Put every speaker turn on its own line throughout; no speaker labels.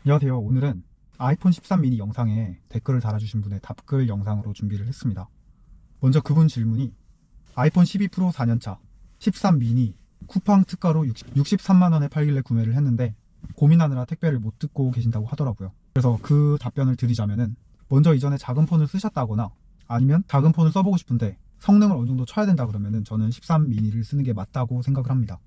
안녕하세요. 오늘은 아이폰 13 미니 영상에 댓글을 달아주신 분의 답글 영상으로 준비를 했습니다. 먼저 그분 질문이 아이폰 12 프로 4년차 13 미니 쿠팡 특가로 63만원에 팔길래 구매를 했는데 고민하느라 택배를 못 듣고 계신다고 하더라고요. 그래서 그 답변을 드리자면은, 먼저 이전에 작은 폰을 쓰셨다거나 아니면 작은 폰을 써보고 싶은데 성능을 어느 정도 쳐야 된다 그러면은 저는 13 미니를 쓰는 게 맞다고 생각을 합니다.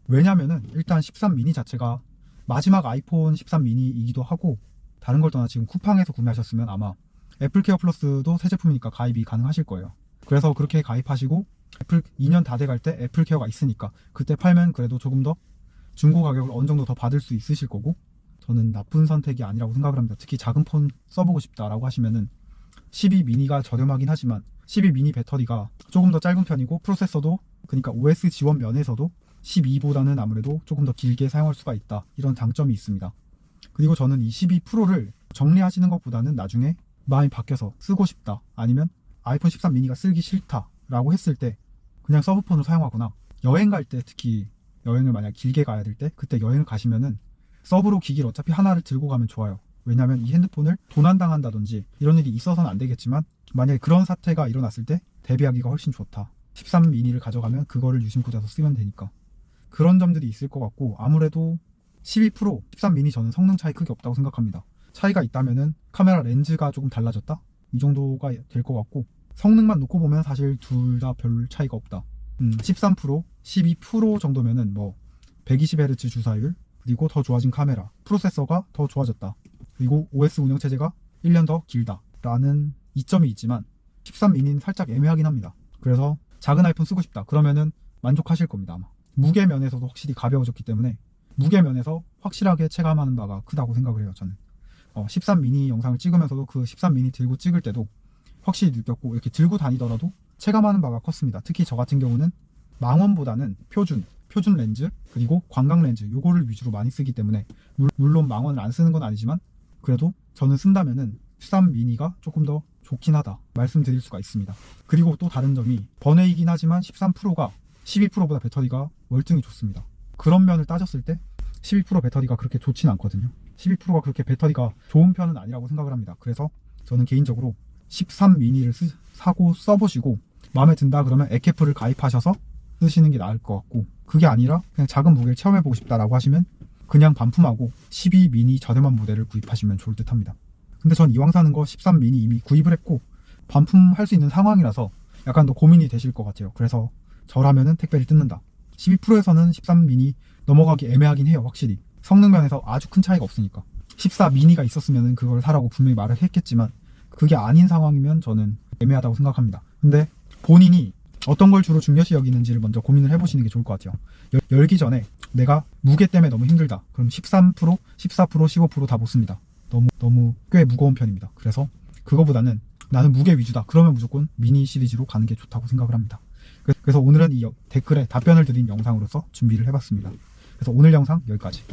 왜냐면은 일단 13 미니 자체가 마지막 아이폰 13 미니이기도 하고, 다른 걸 떠나 지금 쿠팡에서 구매하셨으면 아마 애플케어 플러스도 새 제품이니까 가입이 가능하실 거예요. 그래서 그렇게 가입하시고 애플 2년 다 돼갈 때 애플케어가 있으니까 그때 팔면 그래도 조금 더 중고 가격을 어느 정도 더 받을 수 있으실 거고, 저는 나쁜 선택이 아니라고 생각을 합니다. 특히 작은 폰 써보고 싶다라고 하시면은 12 미니가 저렴하긴 하지만 12 미니 배터리가 조금 더 짧은 편이고, 프로세서도 그러니까 OS 지원 면에서도 12보다는 아무래도 조금 더 길게 사용할 수가 있다, 이런 장점이 있습니다. 그리고 저는 이 12 프로를 정리하시는 것보다는 나중에 마음이 바뀌어서 쓰고 싶다, 아니면 아이폰 13 미니가 쓰기 싫다 라고 했을 때 그냥 서브폰을 사용하거나, 여행 갈 때, 특히 여행을 만약 길게 가야 될 때, 그때 여행을 가시면은 서브로 기기를 어차피 하나를 들고 가면 좋아요. 왜냐면 이 핸드폰을 도난당한다든지 이런 일이 있어서는 안 되겠지만 만약에 그런 사태가 일어났을 때 대비하기가 훨씬 좋다. 13 미니를 가져가면 그거를 유심꽂아서 쓰면 되니까. 그런 점들이 있을 것 같고, 아무래도 12 프로, 13 미니 저는 성능 차이 크게 없다고 생각합니다. 차이가 있다면은 카메라 렌즈가 조금 달라졌다? 이 정도가 될 것 같고, 성능만 놓고 보면 사실 둘 다 별 차이가 없다. 13 프로, 12 프로 정도면은 뭐 120Hz 주사율, 그리고 더 좋아진 카메라, 프로세서가 더 좋아졌다, 그리고 OS 운영체제가 1년 더 길다 라는 이점이 있지만 13 미니는 살짝 애매하긴 합니다. 그래서 작은 아이폰 쓰고 싶다 그러면은 만족하실 겁니다. 아마 무게 면에서도 확실히 가벼워졌기 때문에 무게 면에서 확실하게 체감하는 바가 크다고 생각을 해요. 저는 13 미니 영상을 찍으면서도 그 13 미니 들고 찍을 때도 확실히 느꼈고, 이렇게 들고 다니더라도 체감하는 바가 컸습니다. 특히 저 같은 경우는 망원보다는 표준 렌즈, 그리고 광각 렌즈, 요거를 위주로 많이 쓰기 때문에 물론 망원을 안 쓰는 건 아니지만 그래도 저는 쓴다면은 13 미니가 조금 더 좋긴 하다 말씀드릴 수가 있습니다. 그리고 또 다른 점이, 번외이긴 하지만 13 프로가 12 프로보다 배터리가 월등히 좋습니다. 그런 면을 따졌을 때 12 프로 배터리가 그렇게 좋진 않거든요. 12 프로가 그렇게 배터리가 좋은 편은 아니라고 생각을 합니다. 그래서 저는 개인적으로 13 미니를 사고 써보시고 마음에 든다 그러면 에케프를 가입하셔서 쓰시는 게 나을 것 같고, 그게 아니라 그냥 작은 무게를 체험해보고 싶다라고 하시면 그냥 반품하고 12 미니 저렴한 모델을 구입하시면 좋을 듯 합니다. 근데 전 이왕 사는 거 13 미니 이미 구입을 했고 반품할 수 있는 상황이라서 약간 더 고민이 되실 것 같아요. 그래서 저라면은 택배를 뜯는다. 12 프로에서는 13 미니 넘어가기 애매하긴 해요. 확실히 성능 면에서 아주 큰 차이가 없으니까. 14 미니가 있었으면 그걸 사라고 분명히 말을 했겠지만 그게 아닌 상황이면 저는 애매하다고 생각합니다. 근데 본인이 어떤 걸 주로 중요시 여기는지를 먼저 고민을 해보시는 게 좋을 것 같아요. 열기 전에 내가 무게 때문에 너무 힘들다 그럼 13 프로, 14 프로, 15 프로 다 못 씁니다. 너무 꽤 무거운 편입니다. 그래서 그거보다는 나는 무게 위주다 그러면 무조건 미니 시리즈로 가는 게 좋다고 생각을 합니다. 그래서 오늘은 이 댓글에 답변을 드린 영상으로서 준비를 해봤습니다. 그래서 오늘 영상 여기까지.